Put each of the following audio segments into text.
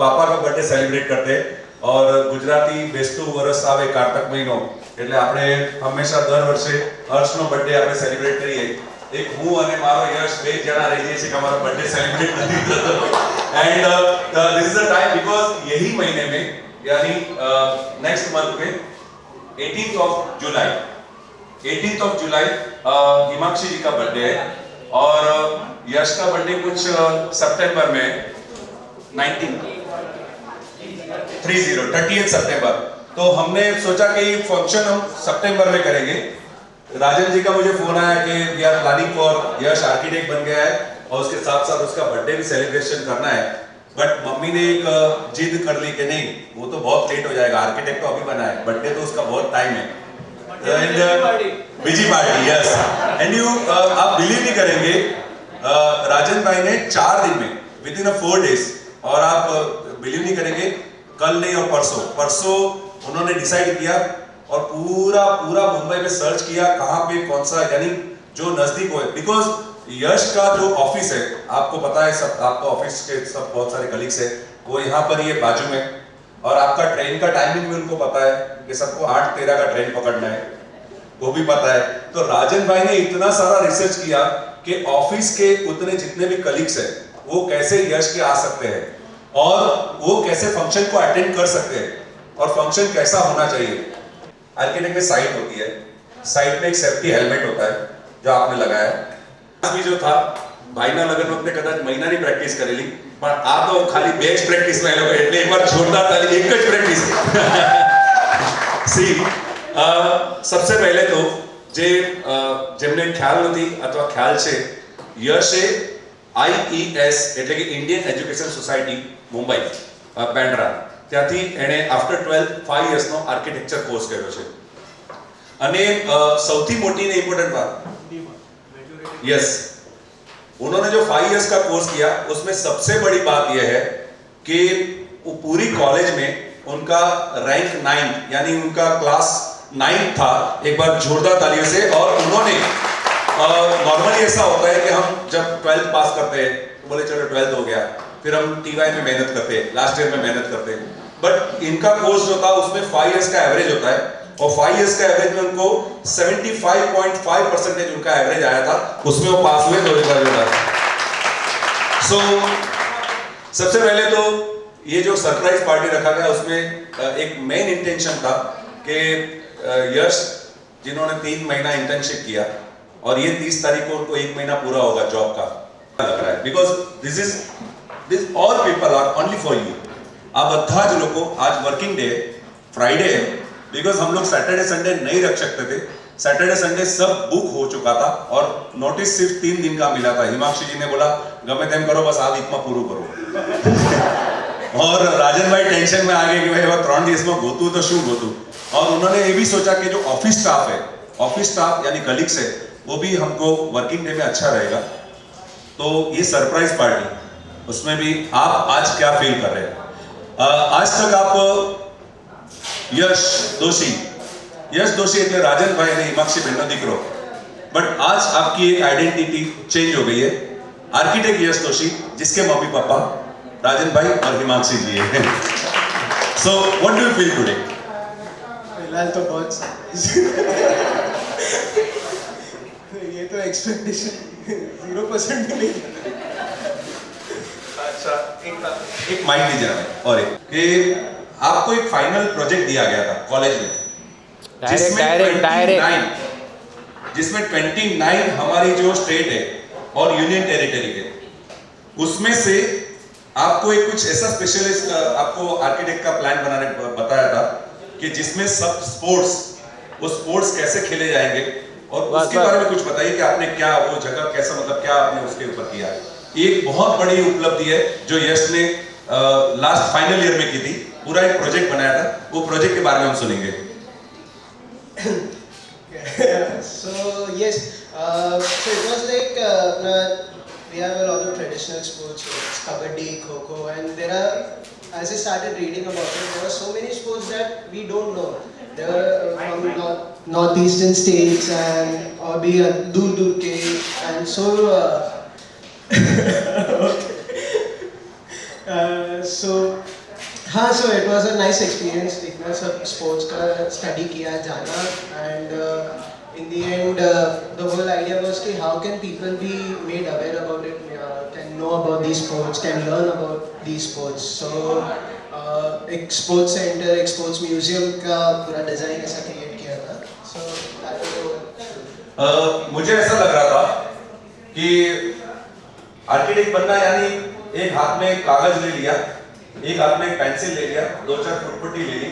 પાપા નો birthday celebrate કરતે और गुजराती बेस्तु वर्ष आवे कार्तक महीनो એટલે આપણે હંમેશા દર વર્ષે હર્ષનો બર્થડે આપણે સેલિબ્રેટ કરીએ એક હું અને મારો યશ બે જણા રહી જઈએ છે કે અમારો બર્થડે સેલિબ્રેટ નથી થતો and this is the time because यही महीने में यानी नेक्स्ट मंथ में 18th ऑफ जुलाई हिमांशी जी का बर्थडे है और यश का बर्थडे कुछ सितंबर में 30th सितंबर। तो हमने सोचा कि फंक्शन हम सितंबर में करेंगे। राजन जी का मुझे फोन आया कि we are planning for Yash architect बन गया है और उसके साथ साथ उसका बर्थडे भी सेलिब्रेशन करना है, बट मम्मी ने एक जिद कर ली कि नहीं वो तो बहुत लेट हो जाएगा, आर्किटेक्ट तो अभी बना है, बर्थडे तो उसका बहुत टाइम है। Busy party yes and you आप बिलीव नहीं करेंगे राजन भाई ने 4 दिन में विद इन 4 days और आप बिलीव नहीं करेंगे कल नहीं और परसों उन्होंने डिसाइड किया और पूरा मुंबई में सर्च किया कहां पे कौन सा यानी जो नजदीक हो, बिकॉज यश का जो ऑफिस है आपको पता है, सब आपका ऑफिस के सब बहुत सारे कलीग्स है वो यहाँ पर ही है बाजू में और आपका ट्रेन का टाइमिंग भी उनको पता है कि सबको 8:13 का ट्रेन पकड़ना है वो भी पता है। तो राजन भाई ने इतना सारा रिसर्च किया कि ऑफिस के उतने जितने भी कलीग्स है वो कैसे यश के आ सकते हैं और वो कैसे फंक्शन को अटेंड कर सकते हैं और फंक्शन कैसा होना चाहिए। आर्किटेक्ट में साइट होती है, साइट में एक सेफ्टी हेलमेट होता है जो आपने लगाया भी जो था भाई ना लगन वक्त कदाच महीना ની પ્રેક્ટિસ કરેલી પણ આ તો ખાલી બેચ પ્રેક્ટિસ માં લોકો એટલે એકવાર જોરદાર તાલી એક જ પ્રેક્ટિસ सी सबसे पहले तो जे જેમને ખ્યાલ નથી અથવા ખ્યાલ છે યશે IES એટલે કે ઇન્ડિયન એજ્યુકેશન સોસાયટી મુંબઈ બેન્ડ્રા ત્યાંથી એણે आफ्टर 12 5 years નો આર્કિટેક્ચર કોર્સ કર્યો છે અને સૌથી મોટી ને ઇમ્પોર્ટન્ટ बात यस उन्होंने जो 5 years का कोर्स किया उसमें सबसे बड़ी बात यह है कि वो पूरी कॉलेज में उनका रैंक 9 यानी उनका क्लास 9 था, एक बार जोरदार तालियों से। और उन्होंने नॉर्मली ऐसा होता है कि हम जब 12th पास करते हैं तो बोले चलो 12th हो गया, फिर हम TY में मेहनत करते हैं, लास्ट ईयर में मेहनत करते हैं, बट इनका कोर्स जो था उसमें 5 years का एवरेज होता है और 5 years का एवरेज में उनको 75.5% उनका एवरेज आया था, उसमें वो पास हुए 2012। सो सबसे पहले तो ये जो सरप्राइज पार्टी रखा गया उसमें एक मेन इंटेंशन था कि यश जिन्होंने 3 महीना इंटर्नशिप किया और ये 30 तारीख को उनको 1 महीना पूरा होगा जॉब का लग रहा है, because this all people are only for you. आप બધા જ લોકો आज वर्किंग डे फ्राइडे है, बिकॉज हम लोग सैटरडे संडे नहीं रख सकते थे, सैटरडे संडे सब बुक हो चुका था और नोटिस सिर्फ 3 दिन का मिला था। हिमांशी जी ने बोला गमे तेम करो बस आ वीक में पूरू करो और राजन भाई टेंशन में आ गए कि भाई 3 દિવસ में गोतू तो शू गोतू, और उन्होंने ये भी सोचा कि जो ऑफिस स्टाफ है, ऑफिस स्टाफ यानी कलीग्स है, वो भी हमको वर्किंग डे में अच्छा रहेगा। तो ये सरप्राइज पार्टी उसमें भी आप आज क्या फील कर रहे हैं? आज तक आप यश दोषी એટલે राजन भाई ने हिमांशी बहन दीकरो, बट आज आपकी एक आइडेंटिटी चेंज हो गई है, आर्किटेक्ट यश दोषी जिसके मम्मी पापा राजन भाई और हिमांशी जी है। So what do you feel today? फिलहाल तो बहुत ये तो एक्सपेक्टेशन 0% भी नहीं। अच्छा एक माइक दीजिए और एक कि आपको एक फाइनल प्रोजेक्ट दिया गया था कॉलेज में जिसमें 29 हमारी जो स्टेट है और यूनियन टेरिटरी है उसमें से आपको एक कुछ ऐसा स्पेशलिस्ट आपको आर्किटेक्ट का प्लान बनाने बताया था कि जिसमें सब स्पोर्ट्स वो स्पोर्ट्स कैसे खेले जाएंगे और उसके बारे में कुछ बताइए कि आपने क्या वो जगह कैसा मतलब क्या आपने उसके ऊपर किया। एक बहुत बड़ी उपलब्धि है जो यश ने लास्ट फाइनल ईयर में की थी, पूरा एक प्रोजेक्ट बनाया था, वो प्रोजेक्ट के बारे में हम सुनेंगे। So yes, so it was like we have a lot of traditional sports, kabaddi, kho-kho, and there are, as I started reading about it, there are so many sports that we don't know. There are from northeastern states and or be dur ke, and so okay. So हाँ, so it was a nice experience. इतना सब sports का study किया जाना, and in the end the whole idea was कि how can people be made aware about it, can know about these sports, can learn about these sports. So एक sports center, एक sports museum का पूरा design ऐसा create किया था. So that was मुझे ऐसा लग रहा था कि आर्किटेक्ट बनना यानी एक हाथ में कागज ले लिया, एक हाथ में एक पेंसिल ले लिया, दो चार फुटपुटी ले ली,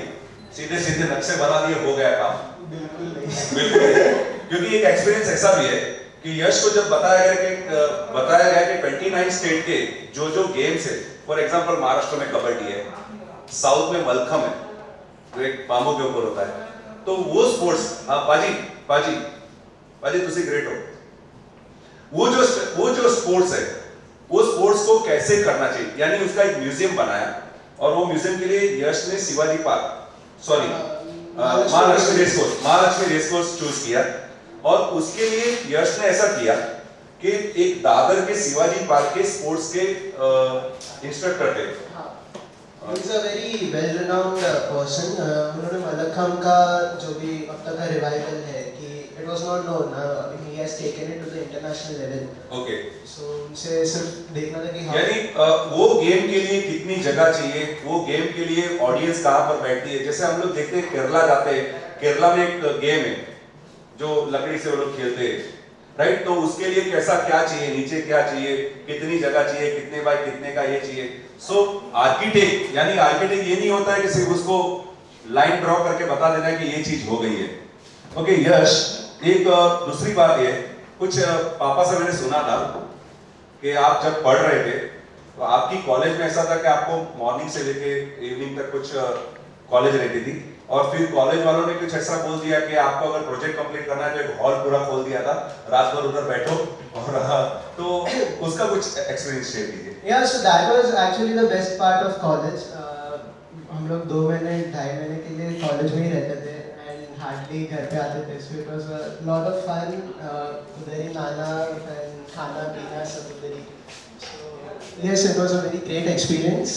सीधे सीधे नक्शे बना दिए, हो गया काम। बिल्कुल नहीं। बिल्कुल नहीं। क्योंकि एक एक्सपीरियंस ऐसा भी है कि यश को जब बताया गया कि 29 स्टेट के जो जो गेम्स है, फॉर एग्जांपल महाराष्ट्र में कबड्डी है, साउथ में मलखम है जो एक बांबू के ऊपर होता है, तो वो स्पोर्ट्स, हाँ पाजी तुसी ग्रेट हो, वो जो स्पोर्ट्स है वो स्पोर्ट्स को कैसे करना चाहिए, यानी उसका एक म्यूजियम बनाया और वो म्यूजियम के लिए यश ने Shivaji Park sorry Mahalaxmi Race Course choose किया और उसके लिए यश ने ऐसा किया कि एक दादर के शिवाजी पार्क के स्पोर्ट्स के इंस्ट्रक्टर थे। He is a very well-renowned person. उन्होंने मलखम का जो भी अब तक का रिवाइवल है कि it was not known. He has taken it to the international level. Okay. So उनसे सिर्फ देखना था कि यानी वो गेम के लिए कितनी जगह चाहिए, वो गेम के लिए ऑडियंस कहाँ पर बैठती है। जैसे हम लोग देखते हैं केरला जाते हैं, केरला में एक गेम है जो लकड़ी से वो लोग खेलते हैं, राइट? तो उसके लिए कैसा क्या चाहिए, नीचे क्या चाहिए, कितनी जगह चाहिए, कितने बाय कितने का ये चाहिए। सो आर्किटेक्ट ये नहीं होता है कि सिर्फ उसको लाइन ड्रॉ करके बता देना है कि ये चीज हो गई है। ओके यश, एक दूसरी बात ये, कुछ पापा से मैंने सुना था कि आप जब पढ़ रहे थे तो आपकी कॉलेज में ऐसा था कि आपको मॉर्निंग से लेके इवनिंग तक कुछ कॉलेज रहती थी और फिर कॉलेज वालों ने कुछ ऐसा बोल दिया कि आपको अगर प्रोजेक्ट कंप्लीट करना है तो एक हॉल पूरा खोल दिया था, रात भर उधर बैठो और तो उसका कुछ एक्सपीरियंस शेयर कीजिए। Yeah, so that was actually the best part of college. हम लोग 2 महीने 2.5 महीने के लिए कॉलेज में ही रहते थे and hardly घर पे आते थे, so it was a lot of fun. उधर ही नाना and खाना पीना सब उधर ही. So yes, it was a very great experience.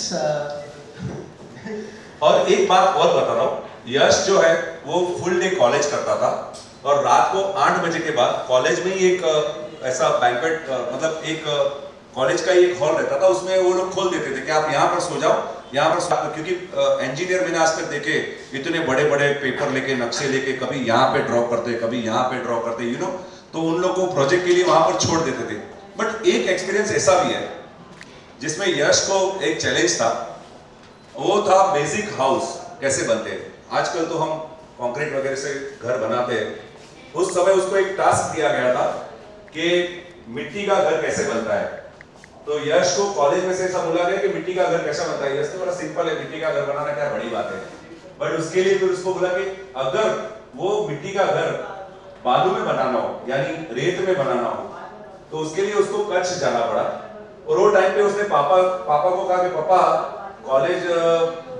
और एक बात और बता रहा हूँ, यश जो है वो फुल डे कॉलेज करता था और रात को 8 बजे के बाद कॉलेज में ही एक ऐसा बैंक्वेट मतलब एक कॉलेज का एक हॉल रहता था, उसमें वो लोग खोल देते थे कि आप यहाँ पर सो जाओ, यहाँ पर क्योंकि इंजीनियर मैंने आज तक देखे इतने बड़े बड़े पेपर लेके नक्शे लेके कभी यहाँ पे ड्रॉ करते कभी यहाँ पे ड्रॉ करते यू नो, तो उन लोग को प्रोजेक्ट के लिए वहां पर छोड़ देते थे। बट एक एक्सपीरियंस ऐसा भी है जिसमें यश को एक चैलेंज था, वो था बेसिक हाउस कैसे बनते हैं। आजकल तो हम कंक्रीट वगैरह से घर बनाते हैं, उस समय उसको एक टास्क दिया गया था कि मिट्टी का घर कैसे बनता है। तो यश को कॉलेज में से ऐसा बोला गया कि मिट्टी का घर कैसा बनता है। यश तो बड़ा सिंपल है, मिट्टी का घर बनाना क्या बड़ी बात है, बट उसके लिए फिर उसको बोला कि अगर वो मिट्टी का घर बालू में बनाना हो यानी रेत में बनाना हो तो उसके लिए उसको कच्छ जाना पड़ा। और वो टाइम पे उसने पापा को कहा कि पापा college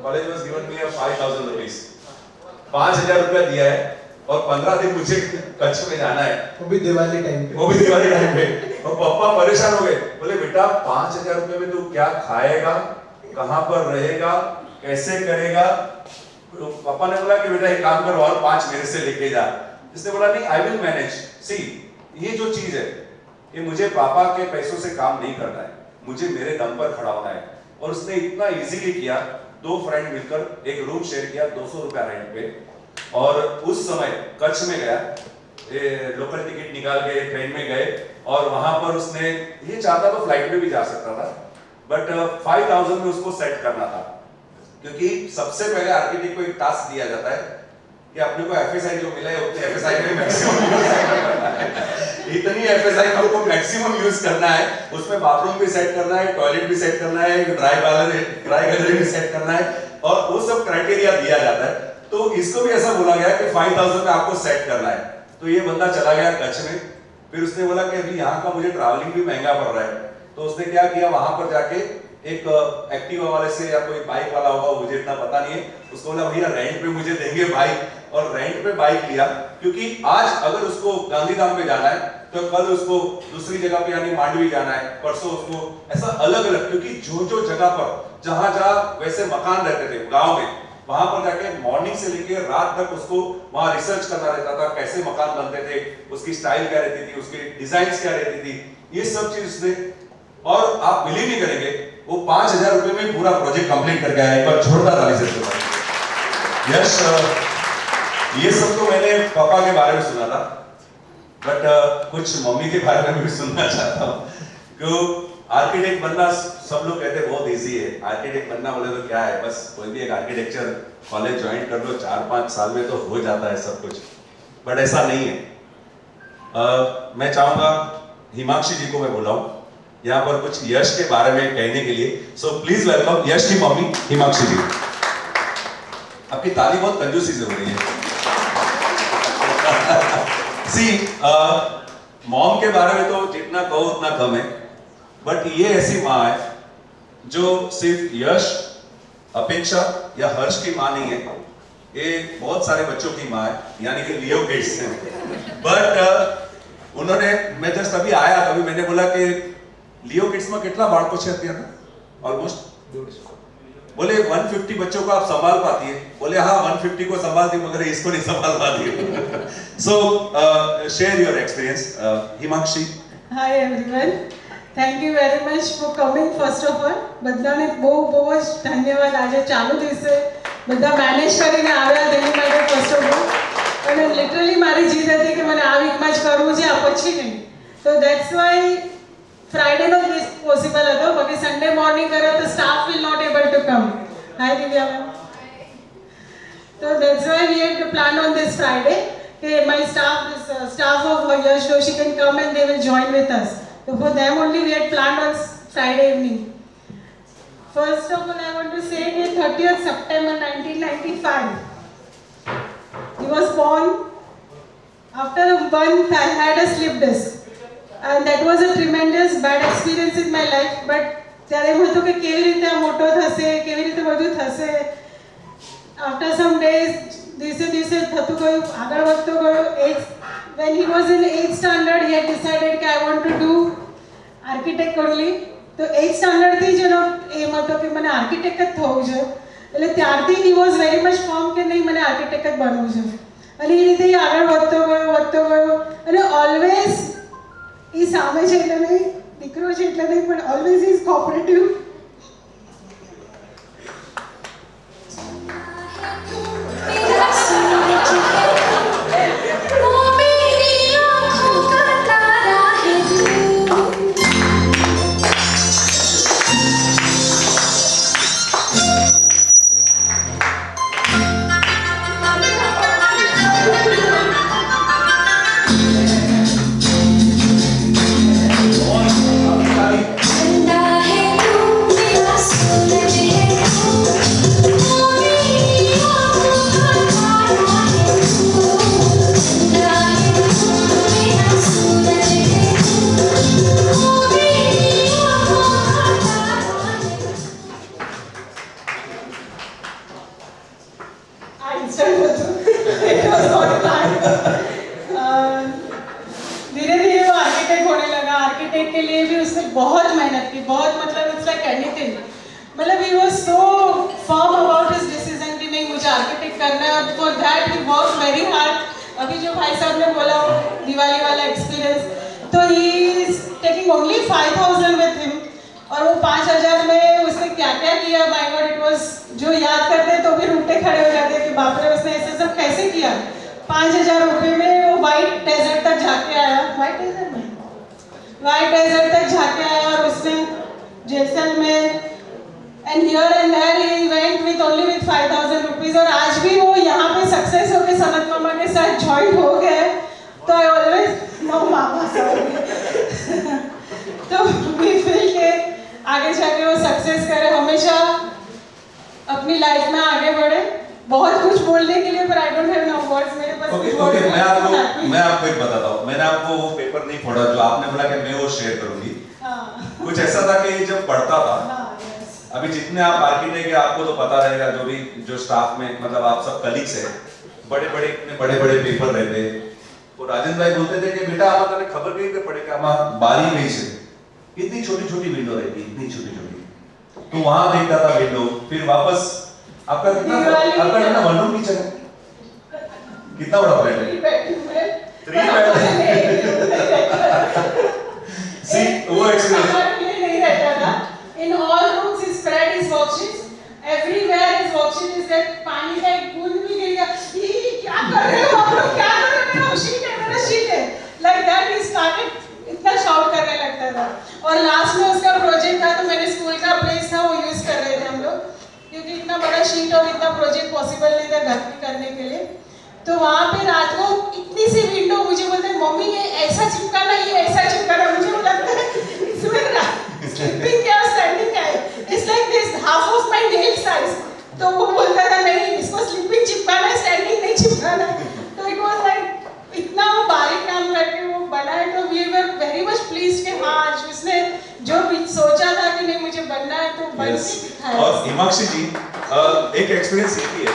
was given me 5000 rupees, 5000 रुपया दिया है और 15 दिन मुझे कच्छ में जाना है, वो भी दिवाली टाइम पे। और पापा परेशान हो गए, बोले बेटा 5000 रुपए में तू क्या खाएगा, कहां पर रहेगा, कैसे करेगा। तो पापा ने बोला कि बेटा एक काम करो और 5 मेरे से लेके जा। इसने बोला नहीं आई विल मैनेज। सी ये जो चीज है ये मुझे पापा के पैसों से काम नहीं करना है, मुझे मेरे दम पर खड़ा होना है। और उसने इतना इजीली किया, 2 फ्रेंड मिलकर एक रूम शेयर किया 200 रुपया रेंट पे, और उस समय कच्छ में गया, लोकल टिकट निकाल के ट्रेन में गए और वहां पर उसने ये चाहता तो फ्लाइट में भी जा सकता था, बट 5000 में उसको सेट करना था। क्योंकि सबसे पहले आर्किटेक्ट को एक टास्क दिया जाता है कि अपने को एफएसआई जो मिला है उतने एफएसआई में मैक्सिमम यूज करना है। इतनी एफएसआई को मैक्सिमम यूज करना है, उसमें बाथरूम भी सेट करना है, टॉयलेट भी सेट करना है, ड्राई गैलरी भी सेट करना है, और वो सब क्राइटेरिया दिया जाता है। तो इसको भी ऐसा बोला गया कि 5000 में आपको सेट करना है। तो ये बंदा चला गया कच्छ में, फिर उसने बोला कि अभी यहाँ का मुझे ट्रैवलिंग भी महंगा पड़ रहा है। तो उसने क्या किया, वहां पर जाके एक एक्टिवा वाले से या कोई बाइक वाला होगा, मुझे इतना पता नहीं है, उसको बोला भैया रेंट पे मुझे देंगे बाइक, और रेंट पे बाइक लिया। क्योंकि आज अगर उसको गांधीधाम पे जाना है तो कल उसको दूसरी जगह पे यानी मांडवी जाना है, परसों उसको ऐसा अलग अलग, क्योंकि जो जगह पर जहां जहां वैसे मकान रहते थे गांव में, वहां पर जाके मॉर्निंग से लेकर रात तक उसको वहां रिसर्च करना रहता था, कैसे मकान बनते थे, उसकी स्टाइल क्या रहती थी, उसकी डिजाइन क्या रहती थी, ये सब चीज उसने। और आप बिलीव नहीं करेंगे, वो 5,000 रुपए में पूरा प्रोजेक्ट कंप्लीट करके आया। एक बार जोरदार ताली से यश। ये सब तो मैंने पापा के बारे में सुना था, बट कुछ मम्मी के बारे में भी सुनना चाहता हूँ। क्यों आर्किटेक्ट बनना सब लोग कहते हैं बहुत इजी है, आर्किटेक्ट बनना बोले तो क्या है, बस कोई भी एक आर्किटेक्चर कॉलेज ज्वाइन कर लो, 4-5 साल में तो हो जाता है सब कुछ, बट ऐसा नहीं है। मैं चाहूंगा हिमांशी जी को मैं बुलाऊं यहाँ पर कुछ यश के बारे में कहने के लिए। सो प्लीज वेलकम यश की मम्मी हिमांशी जी। आपकी ताली बहुत कंजूसी से हो रही है। सी मॉम के बारे में तो जितना कहो उतना कम है, बट ये ऐसी माँ है जो सिर्फ यश, अपेक्षा या हर्ष की माँ नहीं है, ये बहुत सारे बच्चों की माँ है, यानी कि लियो किड्स है। बट उन्होंने, मैं जस्ट अभी आया तभी मैंने बोला कि लियो किड्स में कितना बाढ़ को छेड़ दिया था, ऑलमोस्ट बोले 150 बच्चों को आप संभाल पाती है, बोले हाँ 150 को संभाल दी मगर इसको नहीं संभाल पाती। सो share your experience Himanshi. Hi everyone, thank you very much for coming first of all. બધાને બહુ જ ધન્યવાદ, આજે ચાલુ દિવસે બધા મેનેજ કરીને આવ્યા તેની માટે ફર્સ્ટ ઓફ ઓલ। અને લિટરલી મારી જીદ હતી કે મને આ વીકમાં જ કરવું છે, આ પછી નહીં, તો દેટ્સ વાય ફ્રાઈડેનો જ પોસિબલ હતો, બાકી સન્ડે મોર્નિંગ કરે તો staff will not able to come. Hi Divya ma'am. So that's why we had planned on this Friday. Okay, my staff, this staff of Yash Doshi can come and they will join with us. So for them only we had planned on Friday evening. First of all, I want to say that 30th September 1995, he was born. After a month, I had a slip disc, and that was a tremendous bad experience in my life. But ત્યારે એમ હતું કે કેવી રીતે આ મોટો થશે, કેવી રીતે બધું થશે. After some days, દિવસે થતું ગયું, આગળ વધતો ગયો. When he was in 8th standard, he had decided that I want to do architect only. તો 8th standard થી જ એનો એમ હતો કે મને આર્કિટેક્ટ જ થવું છે. એટલે ત્યારથી he was very much firm કે નહીં મને આર્કિટેક્ટ જ બનવું છે. અને એ રીતે આગળ વધતો ગયો અને ઓલવેઝ એ સામે છે એટલે નહીં, દીકરો છે એટલે નહીં, પણ ઓલવેઝ ઇઝ કોઓપરેટિવ. धीरे धीरे वो आर्किटेक्ट होने लगा. आर्किटेक्ट के लिए भी उसने बहुत मेहनत की, बहुत, मतलब इट्स लाइक एनीथिंग, मतलब he was so firm about his decision कि नहीं मुझे आर्किटेक्ट करना है. For that he work very hard. अभी जो भाई साहब ने बोला दिवाली वाला एक्सपीरियंस, तो he is taking only 5,000 with him. और वो 5,000 में उसने क्या क्या किया, माय गॉड, इट वाज, जो याद करते हैं तो भी रूठे खड़े हो जाते हैं कि बाप रे उसने ऐसे सब कैसे किया. 5,000 रुपये में वो वाइट डेजर्ट तक जाके आया. वाइट डेजर्ट तक जाके आया और उसने Jaisalmer and here and there he went with only with 5,000 rupees. और आज भी वो यहाँ पे सक्सेस होके सनत मामा के साथ ज्वाइन हो गए. तो आई ऑलवेज नो मामा तो वी फील के आगे जाके वो सक्सेस करे, हमेशा अपनी लाइफ में आगे बढ़े. बहुत कुछ बोलने के लिए, पर I don't have no words. मेरे पास ओके, मैं आपको एक बताता हूँ. मैंने आपको वो पेपर नहीं पढ़ा जो आपने बोला कि मैं वो शेयर करूंगी. कुछ ऐसा था कि जब पढ़ता था, अभी जितने आप आर्किटेक्ट है आपको तो पता रहेगा, जो भी जो स्टाफ में, मतलब आप सब कलीग्स है, बड़े बड़े पेपर रहते हैं. राजेंद्र भाई बोलते थे कि बेटा आमा तने खबर कहीं पे पड़े कि आमा बारी में से इतनी छोटी छोटी विंडो रहती, इतनी छोटी छोटी, तो वहां देखता था विंडो, फिर वापस आपका कितना वन रूम किचन है, कितना बड़ा फ्लैट है, 3 बेड। सी वो एक्सपीरियंस नहीं रहता था। In all rooms is spread his worksheets. Everywhere his worksheet is there. पानी का एक बूंद भी गिर गया, ये क्या कर रहे हो आप लोग, क्या कर रहे हो, मेरा शीट है, मेरा शीट है। Like that he started इतना शाउट करने लगता था। और लास्ट में उसका प्रोजेक्ट था, तो मैंने स्कूल का प्लेस था वो यूज कर रहे थे हम लोग, क्योंकि इतना बड़ा शीट और इतना प्रोजेक्ट पॉसिबल नहीं था घर में करने के लिए। तो वहाँ पे रात को इतनी सी विंडो, मुझे बोलते मम्मी ये ऐसा चिपकाना, ये ऐसा चिपकाना, मुझे वो लगता है इसमें स्लीपिंग क्या स्टैंडिंग क्या है, it's like this half of my nail size. तो वो बोलता था नहीं इसको स्लीपिंग चिपकाना है, स्टैंडिंग नहीं चिपकाना है। तो इट वाज लाइक इतना वो बारीक काम करके वो बना है। तो we were very much pleased कि हाँ उसने जो भी सोचा था कि नहीं मुझे बनना है तो बन के दिखाया। और हिमांशी जी एक एक्सपीरियंस ये भी है,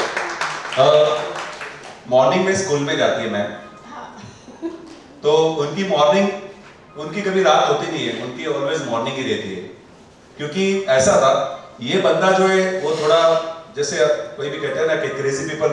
मॉर्निंग में स्कूल में जाती है मैम, तो उनकी मॉर्निंग उनकी कभी रात होती नहीं है, उनकी ऑलवेज मॉर्निंग ही रहती है। क्योंकि ऐसा था ये बंदा जो है वो थोड़ा जैसे कोई भी कहते हैं ना कि क्रेजी पीपल